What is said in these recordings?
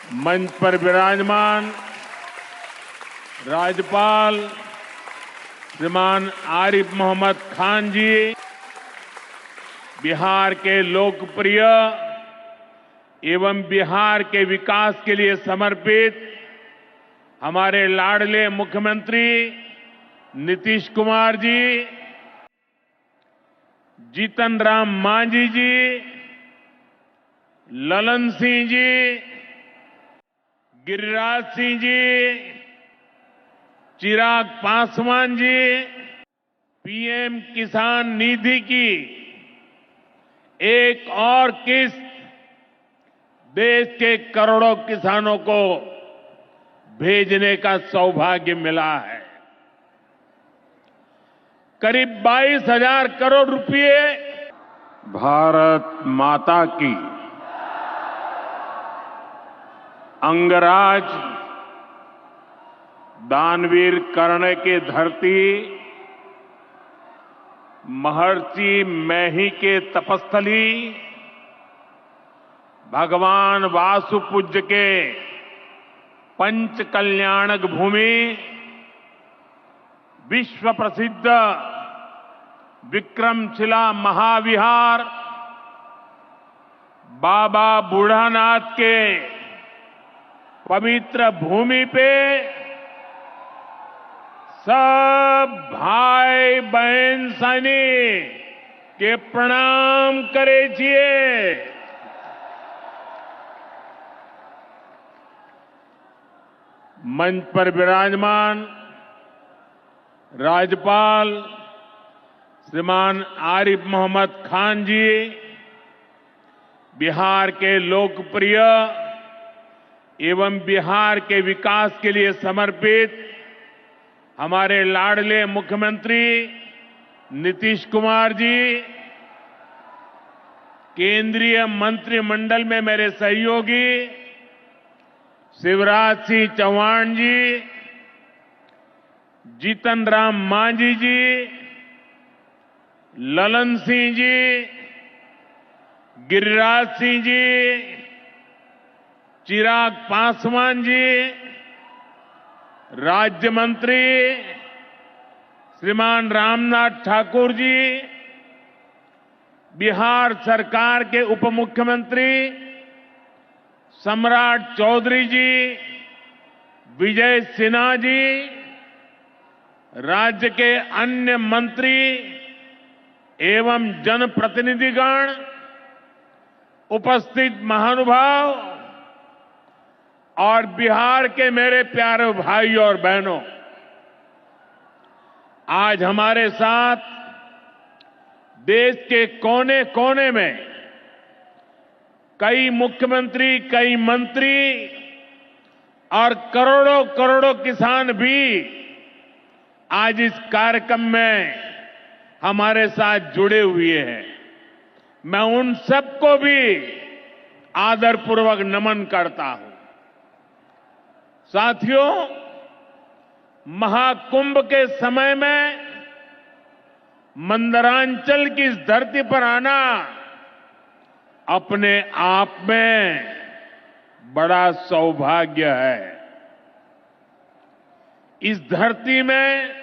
मंच पर विराजमान राज्यपाल श्रीमान आरिफ मोहम्मद खान जी, बिहार के लोकप्रिय एवं बिहार के विकास के लिए समर्पित हमारे लाडले मुख्यमंत्री नीतीश कुमार जी, जीतन राम मांझी जी, ललन सिंह जी, गिरिराज सिंह जी, चिराग पासवान जी, पीएम किसान निधि की एक और किस्त देश के करोड़ों किसानों को भेजने का सौभाग्य मिला है। करीब 22,000 करोड़ रुपए भारत माता की अंगराज दानवीर कर्ण की धरती महर्षि मैही के तपस्थली भगवान वासुपूज्य के पंच कल्याणक भूमि विश्व प्रसिद्ध विक्रमशिला महाविहार बाबा बूढ़ानाथ के पवित्र भूमि पे सब भाई बहन सैनिक के प्रणाम करे छिए। मंच पर विराजमान राज्यपाल श्रीमान आरिफ मोहम्मद खान जी, बिहार के लोकप्रिय एवं बिहार के विकास के लिए समर्पित हमारे लाडले मुख्यमंत्री नीतीश कुमार जी, केंद्रीय मंत्रिमंडल में मेरे सहयोगी शिवराज सिंह चौहान जी, जीतन राम मांझी जी, ललन सिंह जी, गिरिराज सिंह जी, चिराग पासवान जी, राज्य मंत्री श्रीमान रामनाथ ठाकुर जी, बिहार सरकार के उप मुख्यमंत्री सम्राट चौधरी जी, विजय सिन्हा जी, राज्य के अन्य मंत्री एवं जनप्रतिनिधिगण, उपस्थित महानुभाव और बिहार के मेरे प्यारे भाई और बहनों, आज हमारे साथ देश के कोने कोने में कई मुख्यमंत्री, कई मंत्री और करोड़ों करोड़ों किसान भी आज इस कार्यक्रम में हमारे साथ जुड़े हुए हैं। मैं उन सबको भी आदरपूर्वक नमन करता हूं। साथियों, महाकुंभ के समय में मंदरांचल की इस धरती पर आना अपने आप में बड़ा सौभाग्य है। इस धरती में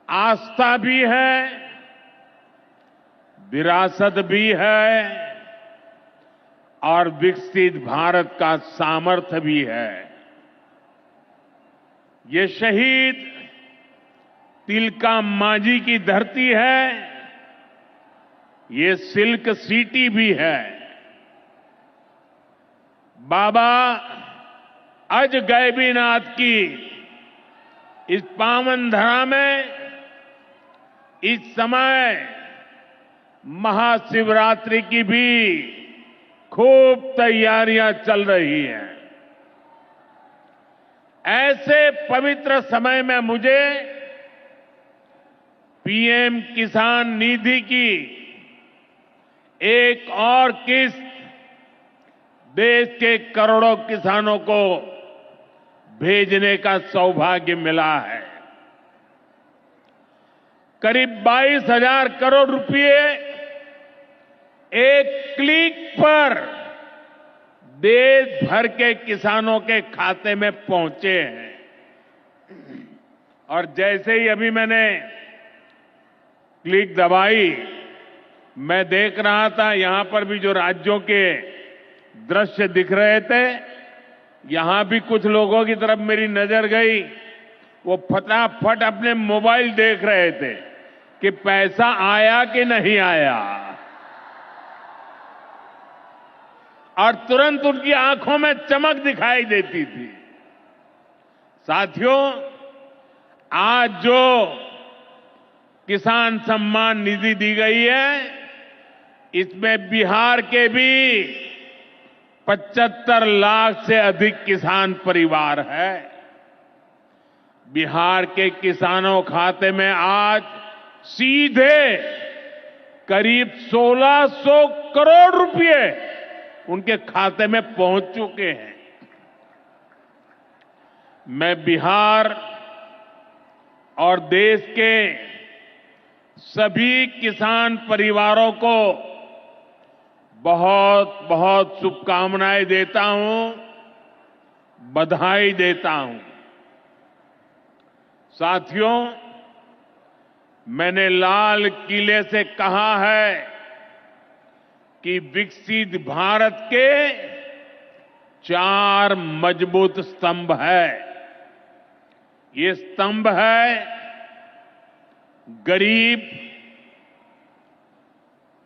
आस्था भी है, विरासत भी है और विकसित भारत का सामर्थ्य भी है। ये शहीद तिलका मांझी की धरती है, ये सिल्क सिटी भी है। बाबा अजगैबीनाथ की इस पावन धरा में इस समय महाशिवरात्रि की भी खूब तैयारियां चल रही हैं। ऐसे पवित्र समय में मुझे पीएम किसान निधि की एक और किस्त देश के करोड़ों किसानों को भेजने का सौभाग्य मिला है। करीब 22,000 करोड़ रुपए एक क्लिक पर देश भर के किसानों के खाते में पहुंचे हैं। और जैसे ही अभी मैंने क्लिक दबाई, मैं देख रहा था यहां पर भी जो राज्यों के दृश्य दिख रहे थे, यहां भी कुछ लोगों की तरफ मेरी नजर गई। वो फटाफट अपने मोबाइल देख रहे थे कि पैसा आया कि नहीं आया, और तुरंत उनकी आंखों में चमक दिखाई देती थी। साथियों, आज जो किसान सम्मान निधि दी गई है, इसमें बिहार के भी 75 लाख से अधिक किसान परिवार है। बिहार के किसानों खाते में आज सीधे करीब 1600 करोड़ रुपए उनके खाते में पहुंच चुके हैं। मैं बिहार और देश के सभी किसान परिवारों को बहुत बहुत शुभकामनाएं देता हूं, बधाई देता हूं। साथियों, मैंने लाल किले से कहा है कि विकसित भारत के 4 मजबूत स्तंभ है। ये स्तंभ है गरीब,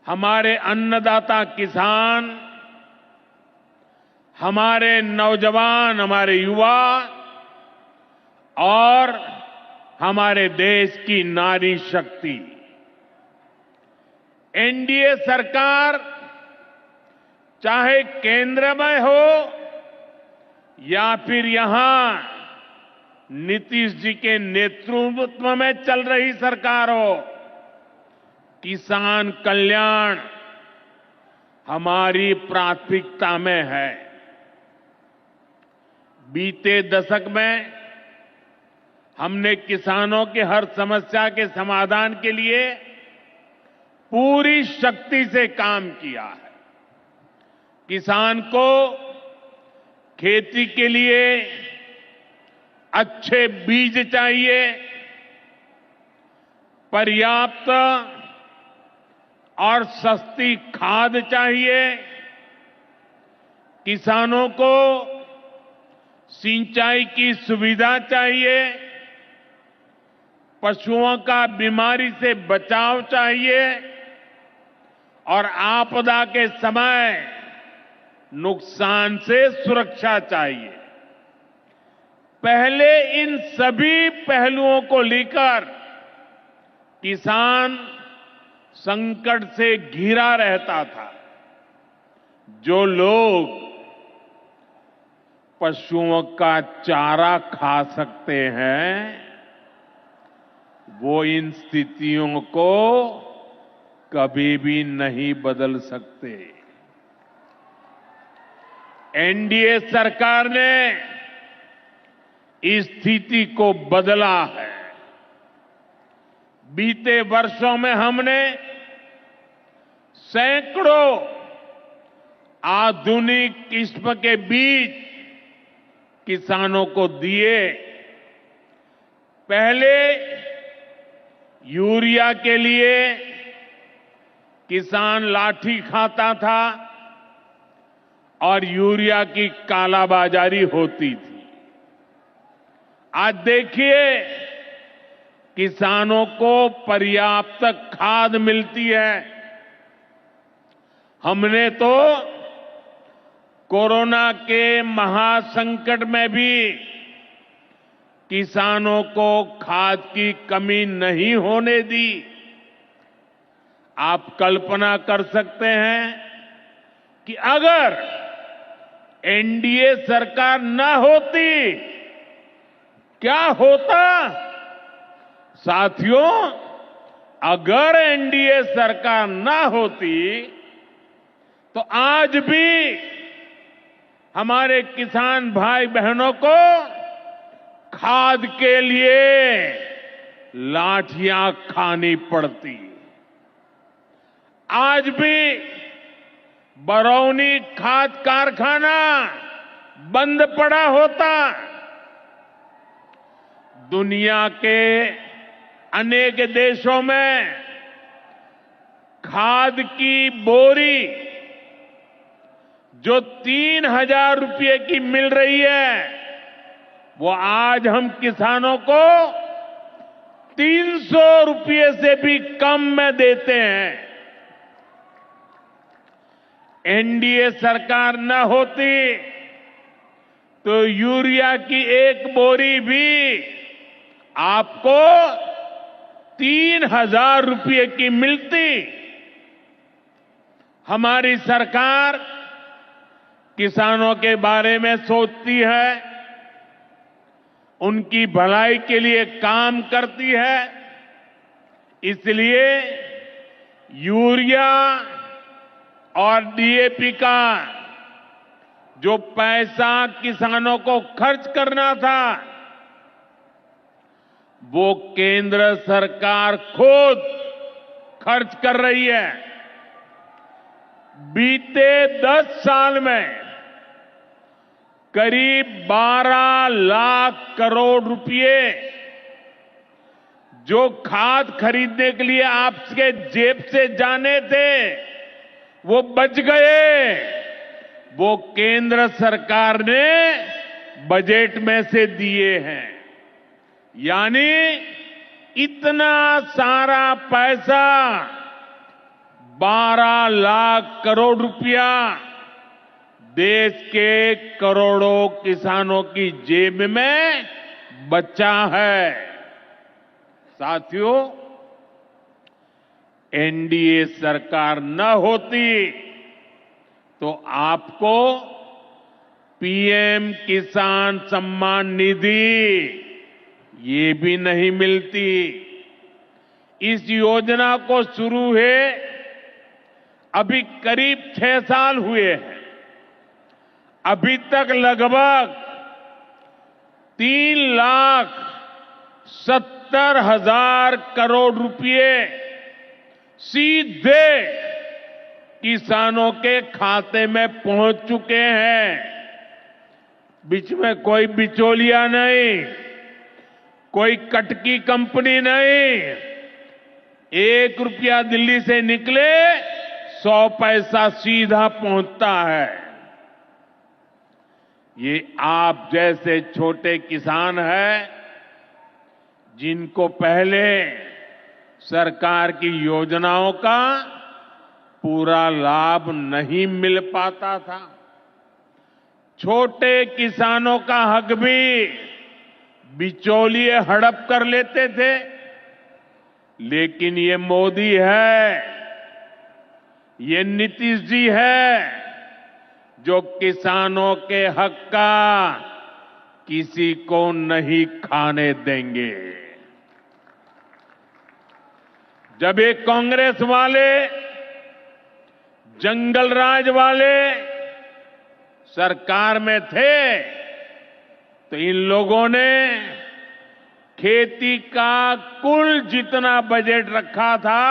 हमारे अन्नदाता किसान, हमारे नौजवान, हमारे युवा और हमारे देश की नारी शक्ति। एनडीए सरकार चाहे केंद्र में हो या फिर यहां नीतीश जी के नेतृत्व में चल रही सरकार हो, किसान कल्याण हमारी प्राथमिकता में है। बीते दशक में हमने किसानों की हर समस्या के समाधान के लिए पूरी शक्ति से काम किया है। किसान को खेती के लिए अच्छे बीज चाहिए, पर्याप्त और सस्ती खाद चाहिए, किसानों को सिंचाई की सुविधा चाहिए, पशुओं का बीमारी से बचाव चाहिए और आपदा के समय नुकसान से सुरक्षा चाहिए। पहले इन सभी पहलुओं को लेकर किसान संकट से घिरा रहता था। जो लोग पशुओं का चारा खा सकते हैं, वो इन स्थितियों को कभी भी नहीं बदल सकते। एनडीए सरकार ने इस स्थिति को बदला है। बीते वर्षों में हमने सैकड़ों आधुनिक किस्म के बीज किसानों को दिए। पहले यूरिया के लिए किसान लाठी खाता था और यूरिया की कालाबाजारी होती थी। आज देखिए, किसानों को पर्याप्त खाद मिलती है। हमने तो कोरोना के महासंकट में भी किसानों को खाद की कमी नहीं होने दी। आप कल्पना कर सकते हैं कि अगर एनडीए सरकार न होती, क्या होता? साथियों, अगर एनडीए सरकार न होती तो आज भी हमारे किसान भाई बहनों को खाद के लिए लाठियां खानी पड़ती। आज भी बरौनी खाद कारखाना बंद पड़ा होता, दुनिया के अनेक देशों में खाद की बोरी जो 3,000 रुपये की मिल रही है, वो आज हम किसानों को 300 रुपये से भी कम में देते हैं। एनडीए सरकार न होती तो यूरिया की एक बोरी भी आपको 3,000 रुपये की मिलती। हमारी सरकार किसानों के बारे में सोचती है, उनकी भलाई के लिए काम करती है, इसलिए यूरिया और डीएपी का जो पैसा किसानों को खर्च करना था, वो केंद्र सरकार खुद खर्च कर रही है। बीते 10 साल में करीब 12 लाख करोड़ रुपए जो खाद खरीदने के लिए आपके जेब से जाने थे, वो बच गए। वो केंद्र सरकार ने बजट में से दिए हैं। यानी इतना सारा पैसा, 12 लाख करोड़ रुपया देश के करोड़ों किसानों की जेब में बचा है। साथियों, एनडीए सरकार न होती तो आपको पीएम किसान सम्मान निधि ये भी नहीं मिलती। इस योजना को शुरू हुए अभी करीब 6 साल हुए हैं। अभी तक लगभग 3,70,000 करोड़ रुपए सीधे किसानों के खाते में पहुंच चुके हैं। बीच में कोई बिचौलिया नहीं, कोई कटकी कंपनी नहीं। 1 रुपया दिल्ली से निकले 100 पैसा सीधा पहुंचता है। ये आप जैसे छोटे किसान हैं, जिनको पहले सरकार की योजनाओं का पूरा लाभ नहीं मिल पाता था। छोटे किसानों का हक भी बिचौलिए हड़प कर लेते थे। लेकिन ये मोदी है, ये नीतीश जी है, जो किसानों के हक का किसी को नहीं खाने देंगे। जब एक कांग्रेस वाले, जंगल राज वाले सरकार में थे, तो इन लोगों ने खेती का कुल जितना बजट रखा था,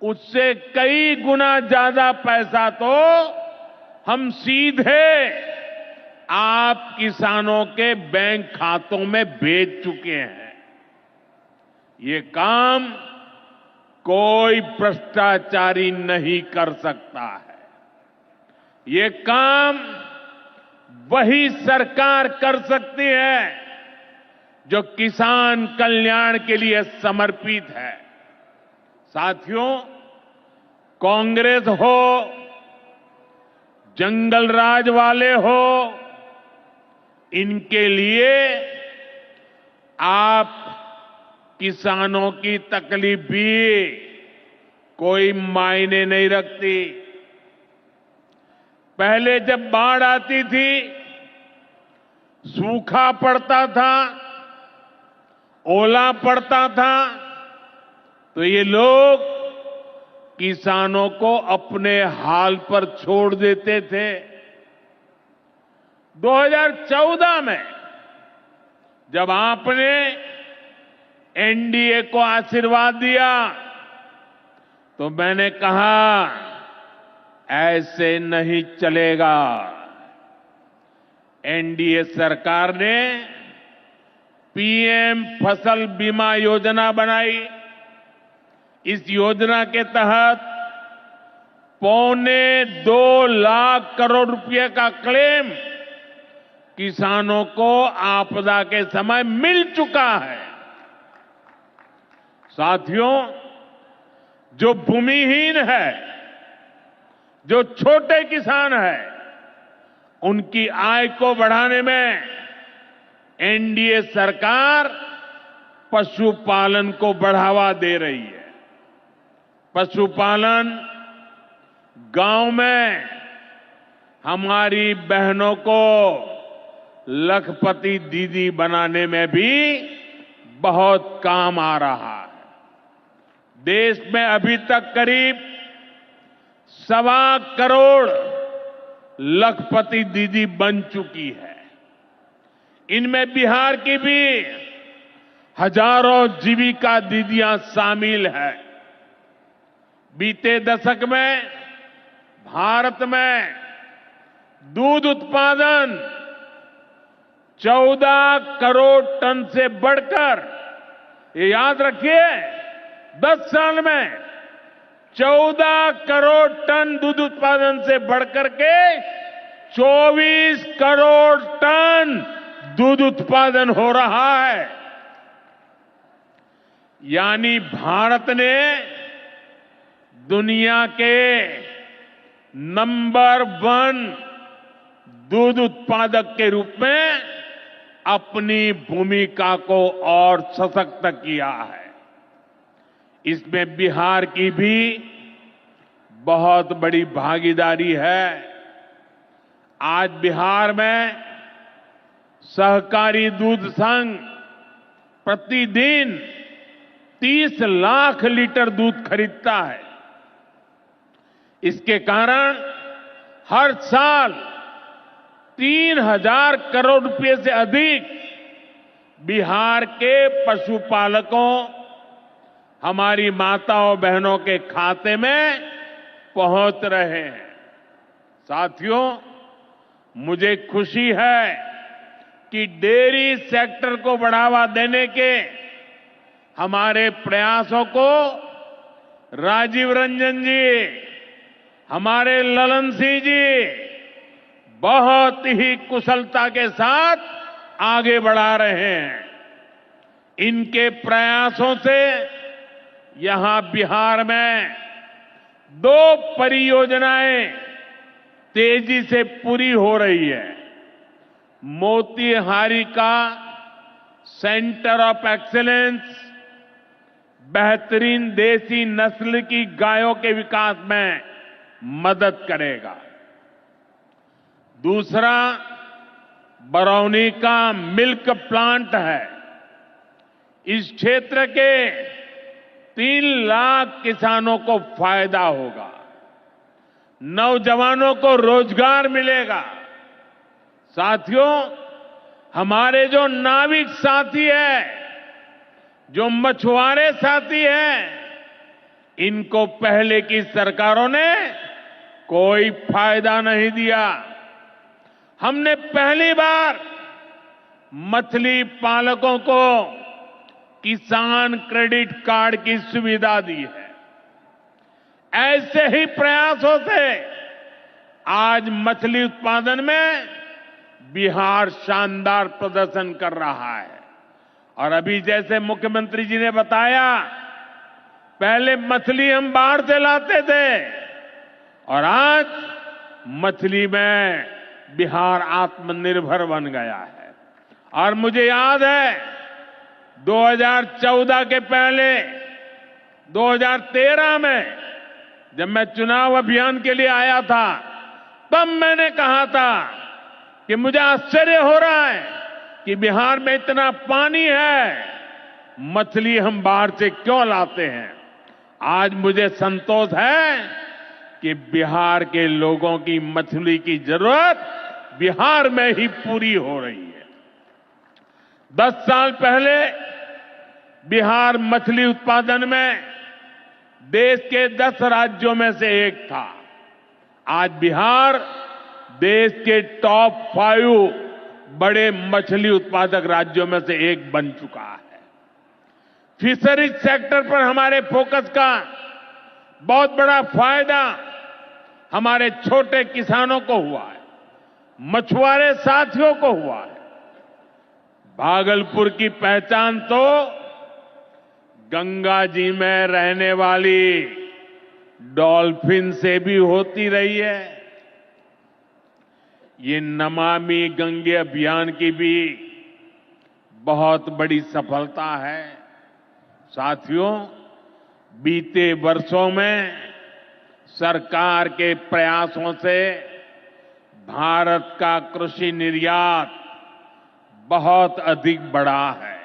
उससे कई गुना ज्यादा पैसा तो हम सीधे आप किसानों के बैंक खातों में भेज चुके हैं। ये काम कोई भ्रष्टाचारी नहीं कर सकता है। ये काम वही सरकार कर सकती है जो किसान कल्याण के लिए समर्पित है। साथियों, कांग्रेस हो, जंगल राज वाले हो, इनके लिए आप किसानों की तकलीफ भी कोई मायने नहीं रखती। पहले जब बाढ़ आती थी, सूखा पड़ता था, ओला पड़ता था, तो ये लोग किसानों को अपने हाल पर छोड़ देते थे। 2014 में जब आपने एनडीए को आशीर्वाद दिया, तो मैंने कहा ऐसे नहीं चलेगा। एनडीए सरकार ने पीएम फसल बीमा योजना बनाई। इस योजना के तहत 2.25 लाख करोड़ रुपए का क्लेम किसानों को आपदा के समय मिल चुका है। साथियों, जो भूमिहीन है, जो छोटे किसान है, उनकी आय को बढ़ाने में एनडीए सरकार पशुपालन को बढ़ावा दे रही है। पशुपालन गांव में हमारी बहनों को लखपति दीदी बनाने में भी बहुत काम आ रहा है। देश में अभी तक करीब 1.25 करोड़ लखपति दीदी बन चुकी है। इनमें बिहार की भी हजारों जीविका दीदियां शामिल है। बीते दशक में भारत में दूध उत्पादन 14 करोड़ टन से बढ़कर, ये याद रखिए, 10 साल में 14 करोड़ टन दूध उत्पादन से बढ़कर के 24 करोड़ टन दूध उत्पादन हो रहा है। यानी भारत ने दुनिया के नंबर 1 दूध उत्पादक के रूप में अपनी भूमिका को और सशक्त किया है। इसमें बिहार की भी बहुत बड़ी भागीदारी है। आज बिहार में सहकारी दूध संघ प्रतिदिन 30 लाख लीटर दूध खरीदता है। इसके कारण हर साल 3,000 करोड़ रुपए से अधिक बिहार के पशुपालकों, हमारी माताओं बहनों के खाते में पहुंच रहे हैं। साथियों, मुझे खुशी है कि डेयरी सेक्टर को बढ़ावा देने के हमारे प्रयासों को राजीव रंजन जी, हमारे ललन सिंह जी बहुत ही कुशलता के साथ आगे बढ़ा रहे हैं। इनके प्रयासों से यहां बिहार में 2 परियोजनाएं तेजी से पूरी हो रही है। मोतीहारी का सेंटर ऑफ एक्सीलेंस बेहतरीन देसी नस्ल की गायों के विकास में मदद करेगा। दूसरा बरौनी का मिल्क प्लांट है। इस क्षेत्र के 3 लाख किसानों को फायदा होगा, नौजवानों को रोजगार मिलेगा। साथियों, हमारे जो नाविक साथी हैं, जो मछुआरे साथी हैं, इनको पहले की सरकारों ने कोई फायदा नहीं दिया। हमने पहली बार मछली पालकों को किसान क्रेडिट कार्ड की सुविधा दी है। ऐसे ही प्रयासों से आज मछली उत्पादन में बिहार शानदार प्रदर्शन कर रहा है। और अभी जैसे मुख्यमंत्री जी ने बताया, पहले मछली हम बाहर से लाते थे और आज मछली में बिहार आत्मनिर्भर बन गया है। और मुझे याद है 2014 के पहले 2013 में जब मैं चुनाव अभियान के लिए आया था, तब मैंने कहा था कि मुझे आश्चर्य हो रहा है कि बिहार में इतना पानी है, मछली हम बाहर से क्यों लाते हैं। आज मुझे संतोष है कि बिहार के लोगों की मछली की जरूरत बिहार में ही पूरी हो रही है। 10 साल पहले बिहार मछली उत्पादन में देश के 10 राज्यों में से एक था। आज बिहार देश के टॉप 5 बड़े मछली उत्पादक राज्यों में से एक बन चुका है। फिशरीज सेक्टर पर हमारे फोकस का बहुत बड़ा फायदा हमारे छोटे किसानों को हुआ है, मछुआरे साथियों को हुआ है। भागलपुर की पहचान तो गंगा जी में रहने वाली डॉल्फिन से भी होती रही है। ये नमामि गंगे अभियान की भी बहुत बड़ी सफलता है। साथियों, बीते वर्षों में सरकार के प्रयासों से भारत का कृषि निर्यात बहुत अधिक बढ़ा है।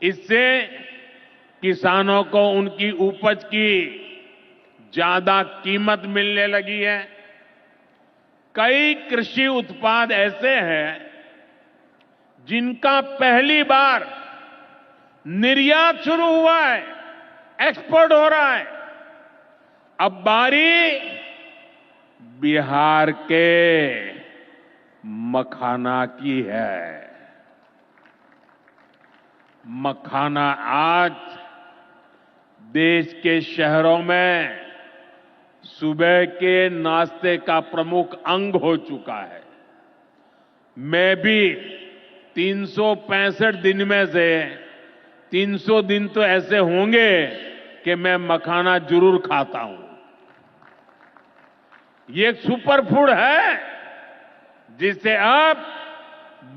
इससे किसानों को उनकी उपज की ज्यादा कीमत मिलने लगी है। कई कृषि उत्पाद ऐसे हैं जिनका पहली बार निर्यात शुरू हुआ है, एक्सपोर्ट हो रहा है। अब बारी बिहार के मखाना की है। मखाना आज देश के शहरों में सुबह के नाश्ते का प्रमुख अंग हो चुका है। मैं भी 365 दिन में से 300 दिन तो ऐसे होंगे कि मैं मखाना जरूर खाता हूं। ये एक सुपर फूड है जिसे अब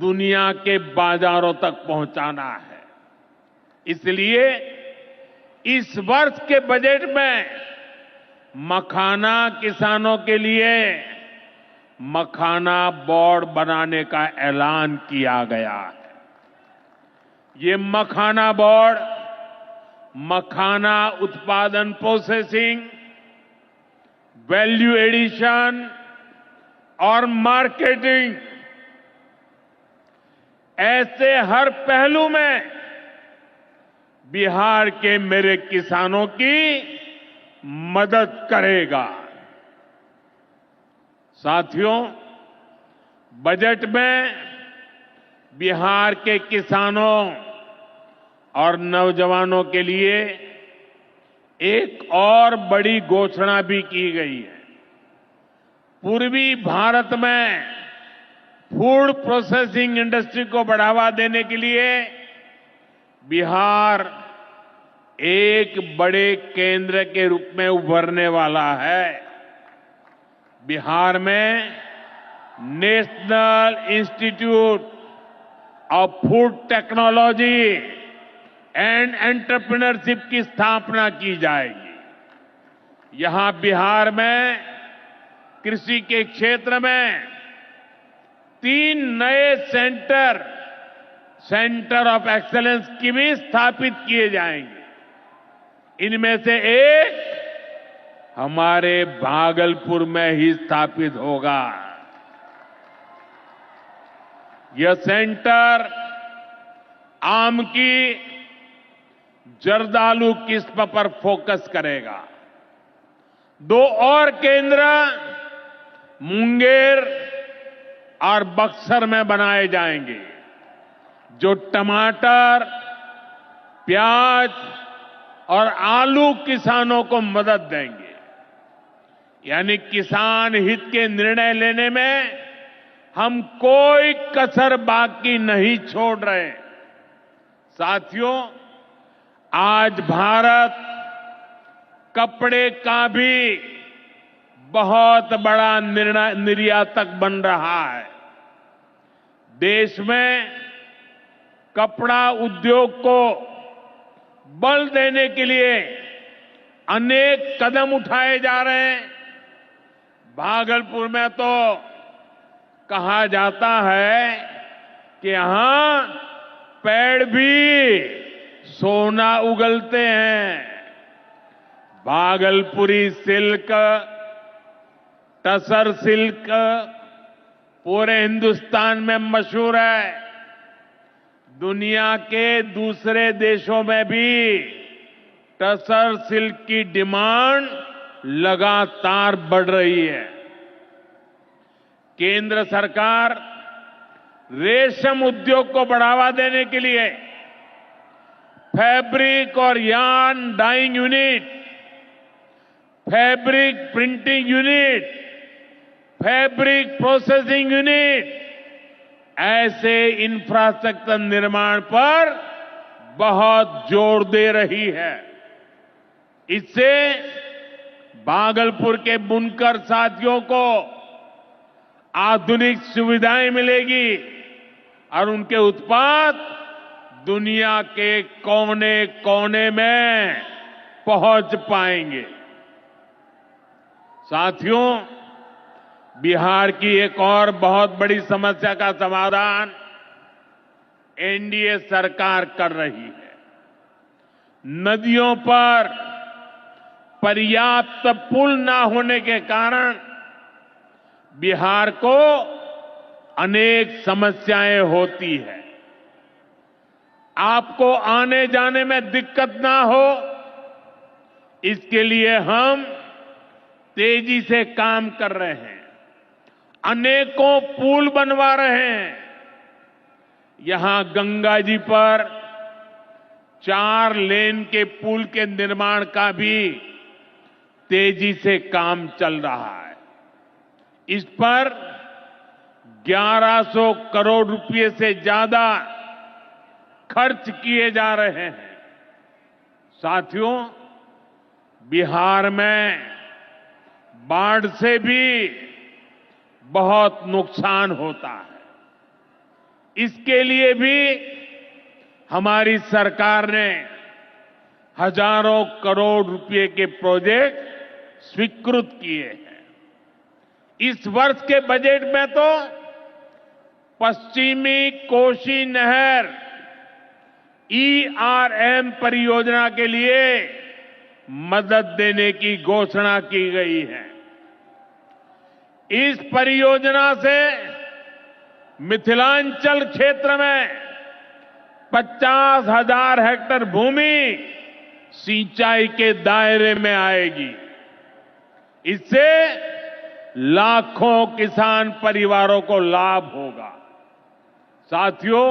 दुनिया के बाजारों तक पहुंचाना है। इसलिए इस वर्ष के बजट में मखाना किसानों के लिए मखाना बोर्ड बनाने का ऐलान किया गया है। ये मखाना बोर्ड मखाना उत्पादन, प्रोसेसिंग, वैल्यू एडिशन और मार्केटिंग ऐसे हर पहलू में बिहार के मेरे किसानों की मदद करेगा। साथियों, बजट में बिहार के किसानों और नौजवानों के लिए एक और बड़ी घोषणा भी की गई है। पूर्वी भारत में फूड प्रोसेसिंग इंडस्ट्री को बढ़ावा देने के लिए बिहार एक बड़े केंद्र के रूप में उभरने वाला है। बिहार में national institute of food technology and entrepreneurship की स्थापना की जाएगी। यहां बिहार में कृषि के क्षेत्र में 3 नए सेंटर ऑफ एक्सेलेंस की भी स्थापित किए जाएंगे। इनमें से एक हमारे भागलपुर में ही स्थापित होगा। यह सेंटर आम की जर्दालू किस्म पर फोकस करेगा। 2 और केंद्र मुंगेर और बक्सर में बनाए जाएंगे, जो टमाटर, प्याज और आलू किसानों को मदद देंगे। यानी किसान हित के निर्णय लेने में हम कोई कसर बाकी नहीं छोड़ रहे। साथियों, आज भारत कपड़े का भी बहुत बड़ा निर्यातक बन रहा है। देश में कपड़ा उद्योग को बल देने के लिए अनेक कदम उठाए जा रहे हैं। भागलपुर में तो कहा जाता है कि यहां पेड़ भी सोना उगलते हैं। भागलपुरी सिल्क, टसर सिल्क पूरे हिंदुस्तान में मशहूर है। दुनिया के दूसरे देशों में भी टसर सिल्क की डिमांड लगातार बढ़ रही है। केंद्र सरकार रेशम उद्योग को बढ़ावा देने के लिए फैब्रिक और yarn dyeing unit, fabric printing unit, fabric processing unit, ऐसे इंफ्रास्ट्रक्चर निर्माण पर बहुत जोर दे रही है। इससे भागलपुर के बुनकर साथियों को आधुनिक सुविधाएं मिलेगी और उनके उत्पाद दुनिया के कोने कोने में पहुंच पाएंगे। साथियों, बिहार की एक और बहुत बड़ी समस्या का समाधान एनडीए सरकार कर रही है। नदियों पर पर्याप्त पुल न होने के कारण बिहार को अनेक समस्याएं होती है। आपको आने जाने में दिक्कत ना हो, इसके लिए हम तेजी से काम कर रहे हैं। अनेकों पुल बनवा रहे हैं। यहां गंगा जी पर 4 लेन के पुल के निर्माण का भी तेजी से काम चल रहा है। इस पर 1100 करोड़ रुपए से ज्यादा खर्च किए जा रहे हैं। साथियों, बिहार में बाढ़ से भी बहुत नुकसान होता है। इसके लिए भी हमारी सरकार ने हजारों करोड़ रुपए के प्रोजेक्ट स्वीकृत किए हैं। इस वर्ष के बजट में तो पश्चिमी कोसी नहर ईआरएम परियोजना के लिए मदद देने की घोषणा की गई है। इस परियोजना से मिथिलांचल क्षेत्र में 50,000 हेक्टेयर भूमि सिंचाई के दायरे में आएगी। इससे लाखों किसान परिवारों को लाभ होगा। साथियों,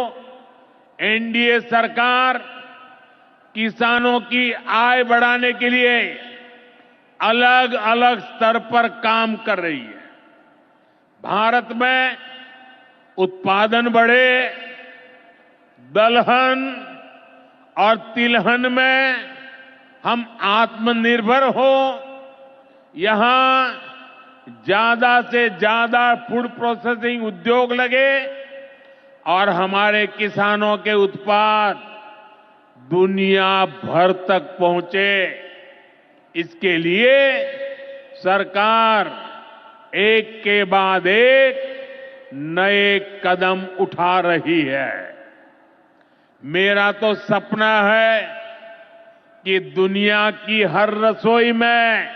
एनडीए सरकार किसानों की आय बढ़ाने के लिए अलग अलग स्तर पर काम कर रही है। भारत में उत्पादन बढ़े, दलहन और तिलहन में हम आत्मनिर्भर हो, यहां ज्यादा से ज्यादा फूड प्रोसेसिंग उद्योग लगे और हमारे किसानों के उत्पाद दुनिया भर तक पहुंचे। इसके लिए सरकार एक के बाद एक नए कदम उठा रही है। मेरा तो सपना है कि दुनिया की हर रसोई में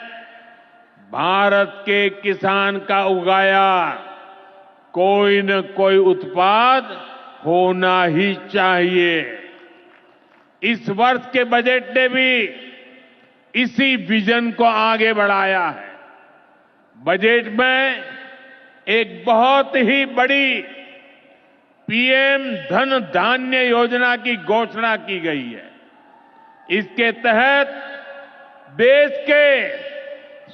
भारत के किसान का उगाया कोई न कोई उत्पाद होना ही चाहिए। इस वर्ष के बजट ने भी इसी विजन को आगे बढ़ाया है। बजट में एक बहुत ही बड़ी पीएम धन धान्य योजना की घोषणा की गई है। इसके तहत देश के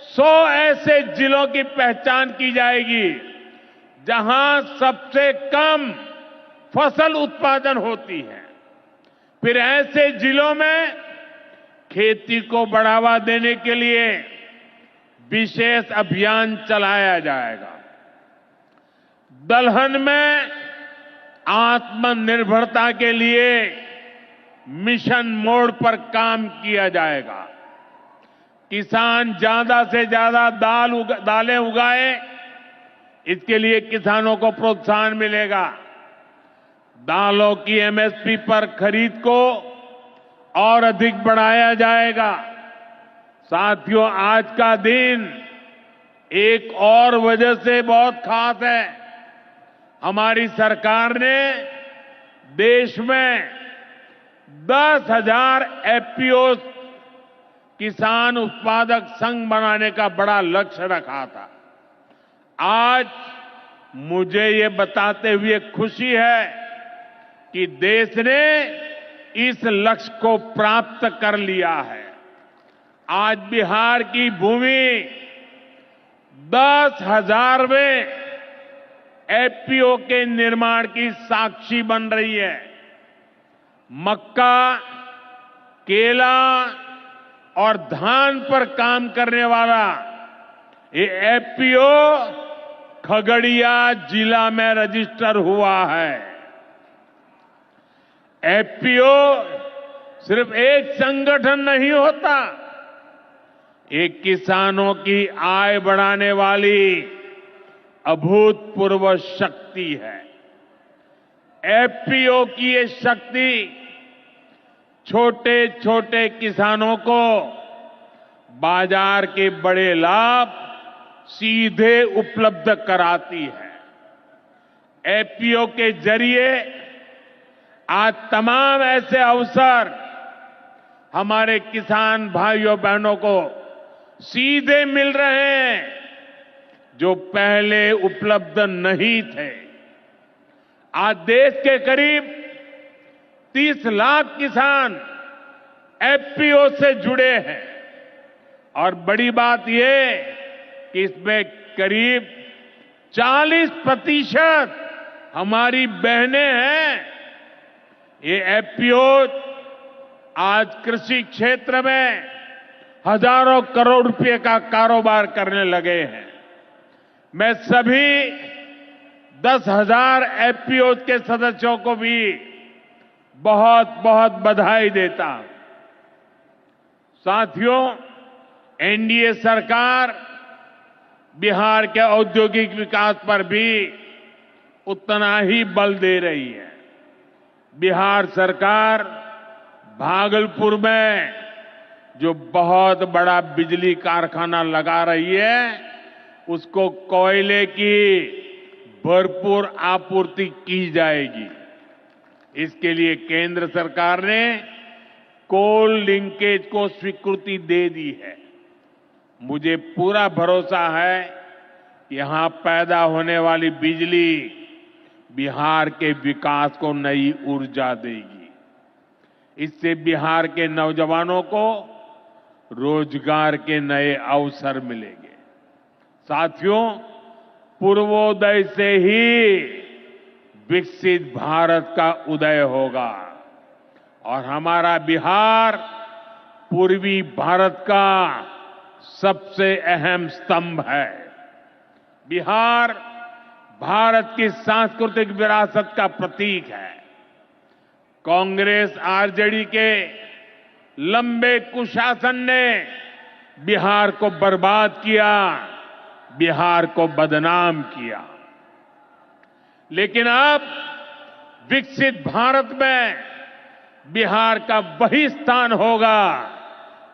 100 ऐसे जिलों की पहचान की जाएगी जहां सबसे कम फसल उत्पादन होती है। फिर ऐसे जिलों में खेती को बढ़ावा देने के लिए विशेष अभियान चलाया जाएगा। दलहन में आत्मनिर्भरता के लिए मिशन मोड पर काम किया जाएगा। किसान ज्यादा से ज्यादा दालें उगाए, इसके लिए किसानों को प्रोत्साहन मिलेगा। दालों की एमएसपी पर खरीद को और अधिक बढ़ाया जाएगा। साथियों, आज का दिन एक और वजह से बहुत खास है। हमारी सरकार ने देश में 10,000 एफपीओ किसान उत्पादक संघ बनाने का बड़ा लक्ष्य रखा था। आज मुझे ये बताते हुए खुशी है कि देश ने इस लक्ष्य को प्राप्त कर लिया है। आज बिहार की भूमि 10,000वें एफपीओ के निर्माण की साक्षी बन रही है। मक्का, केला और धान पर काम करने वाला ये एफपीओ खगड़िया जिला में रजिस्टर हुआ है। एफपीओ सिर्फ एक संगठन नहीं होता, ये किसानों की आय बढ़ाने वाली अभूतपूर्व शक्ति है। एफपीओ की ये शक्ति छोटे छोटे किसानों को बाजार के बड़े लाभ सीधे उपलब्ध कराती है। एफपीओ के जरिए आज तमाम ऐसे अवसर हमारे किसान भाइयों बहनों को सीधे मिल रहे हैं जो पहले उपलब्ध नहीं थे। आज देश के करीब 30 लाख किसान एफपीओ से जुड़े हैं और बड़ी बात यह कि इसमें करीब 40% हमारी बहनें हैं। ये एफपीओ आज कृषि क्षेत्र में हजारों करोड़ रुपए का कारोबार करने लगे हैं। मैं सभी 10,000 एफपीओ के सदस्यों को भी बहुत बहुत बधाई देता हूं। साथियों, एनडीए सरकार बिहार के औद्योगिक विकास पर भी उतना ही बल दे रही है। बिहार सरकार भागलपुर में जो बहुत बड़ा बिजली कारखाना लगा रही है, उसको कोयले की भरपूर आपूर्ति की जाएगी। इसके लिए केंद्र सरकार ने कोल लिंकेज को स्वीकृति दे दी है। मुझे पूरा भरोसा है कि यहां पैदा होने वाली बिजली बिहार के विकास को नई ऊर्जा देगी। इससे बिहार के नौजवानों को रोजगार के नए अवसर मिलेंगे। साथियों, पूर्वोदय से ही विकसित भारत का उदय होगा और हमारा बिहार पूर्वी भारत का सबसे अहम स्तंभ है। बिहार भारत की सांस्कृतिक विरासत का प्रतीक है। कांग्रेस आरजेडी के लंबे कुशासन ने बिहार को बर्बाद किया, बिहार को बदनाम किया। लेकिन अब विकसित भारत में बिहार का वही स्थान होगा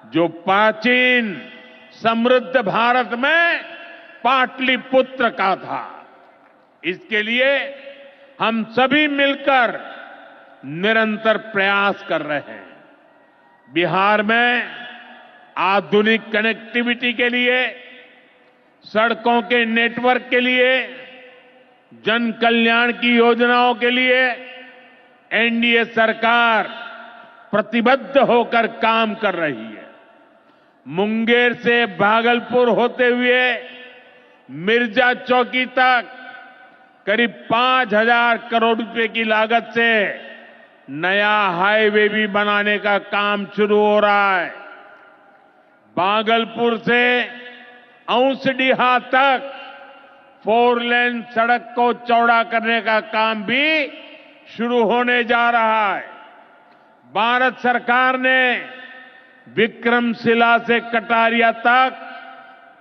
जो प्राचीन समृद्ध भारत में पाटलिपुत्र का था। इसके लिए हम सभी मिलकर निरंतर प्रयास कर रहे हैं। बिहार में आधुनिक कनेक्टिविटी के लिए, सड़कों के नेटवर्क के लिए, जन कल्याण की योजनाओं के लिए एनडीए सरकार प्रतिबद्ध होकर काम कर रही है। मुंगेर से भागलपुर होते हुए मिर्जा चौकी तक करीब 5,000 करोड़ रुपए की लागत से नया हाईवे भी बनाने का काम शुरू हो रहा है। भागलपुर से औंसडीहा तक 4 लेन सड़क को चौड़ा करने का काम भी शुरू होने जा रहा है। भारत सरकार ने विक्रमशिला से कटारिया तक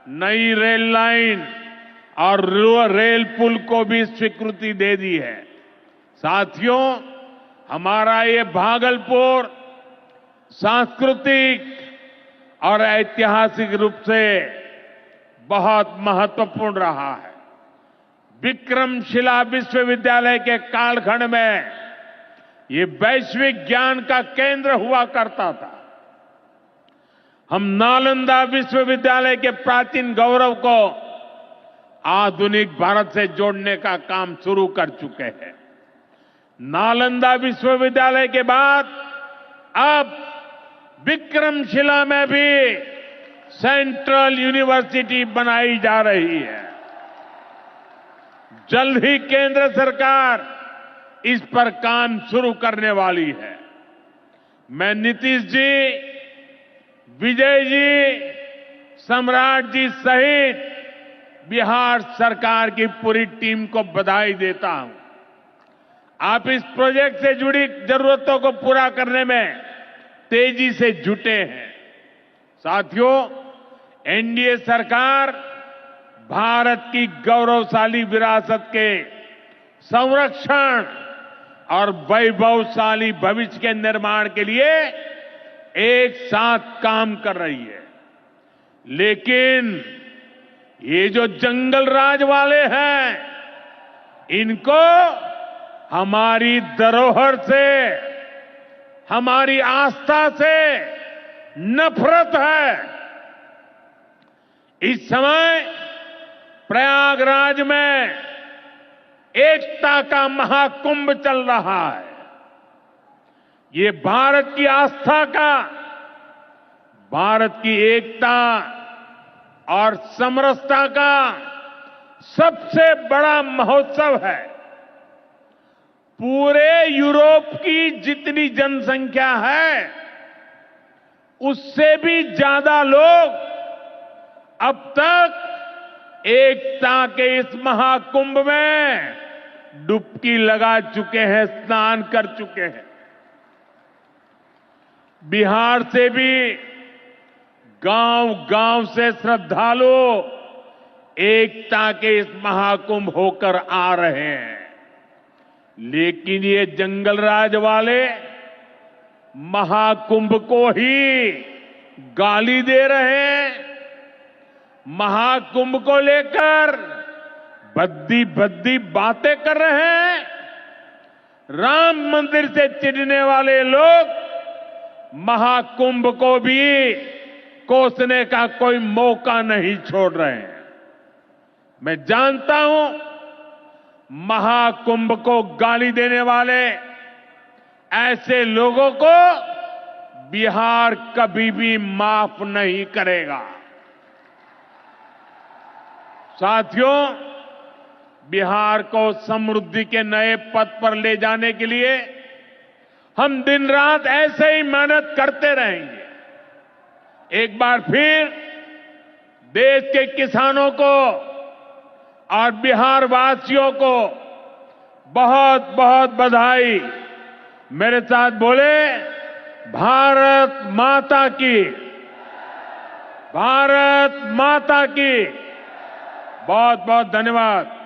नई रेल लाइन और रेल पुल को भी स्वीकृति दे दी है। साथियों, हमारा ये भागलपुर सांस्कृतिक और ऐतिहासिक रूप से बहुत महत्वपूर्ण रहा है। विक्रमशिला विश्वविद्यालय के कालखंड में ये वैश्विक ज्ञान का केंद्र हुआ करता था। हम नालंदा विश्वविद्यालय के प्राचीन गौरव को आधुनिक भारत से जोड़ने का काम शुरू कर चुके हैं। नालंदा विश्वविद्यालय के बाद अब विक्रमशिला में भी सेंट्रल यूनिवर्सिटी बनाई जा रही है। जल्द ही केंद्र सरकार इस पर काम शुरू करने वाली है। मैं नीतीश जी, विजय जी, सम्राट जी सहित बिहार सरकार की पूरी टीम को बधाई देता हूं। आप इस प्रोजेक्ट से जुड़ी जरूरतों को पूरा करने में तेजी से जुटे हैं। साथियों, एनडीए सरकार भारत की गौरवशाली विरासत के संरक्षण और वैभवशाली भविष्य के निर्माण के लिए एक साथ काम कर रही है। लेकिन ये जो जंगल राज वाले हैं, इनको हमारी धरोहर से, हमारी आस्था से नफरत है। इस समय प्रयागराज में एकता का महाकुंभ चल रहा है। ये भारत की आस्था का, भारत की एकता और समरसता का सबसे बड़ा महोत्सव है। पूरे यूरोप की जितनी जनसंख्या है, उससे भी ज्यादा लोग अब तक एकता के इस महाकुंभ में डुबकी लगा चुके हैं, स्नान कर चुके हैं। बिहार से भी गांव-गांव से श्रद्धालु एकता के इस महाकुंभ होकर आ रहे हैं। लेकिन ये जंगलराज वाले महाकुंभ को ही गाली दे रहे हैं। महाकुंभ को लेकर भद्दी भद्दी बातें कर रहे हैं। राम मंदिर से चिढ़ने वाले लोग महाकुंभ को भी कोसने का कोई मौका नहीं छोड़ रहे हैं। मैं जानता हूं, महाकुंभ को गाली देने वाले ऐसे लोगों को बिहार कभी भी माफ नहीं करेगा। साथियों, बिहार को समृद्धि के नए पथ पर ले जाने के लिए हम दिन रात ऐसे ही मेहनत करते रहेंगे। एक बार फिर देश के किसानों को और बिहार वासियों को बहुत बहुत बधाई। मेरे साथ बोले, भारत माता की, भारत माता की। बहुत बहुत धन्यवाद।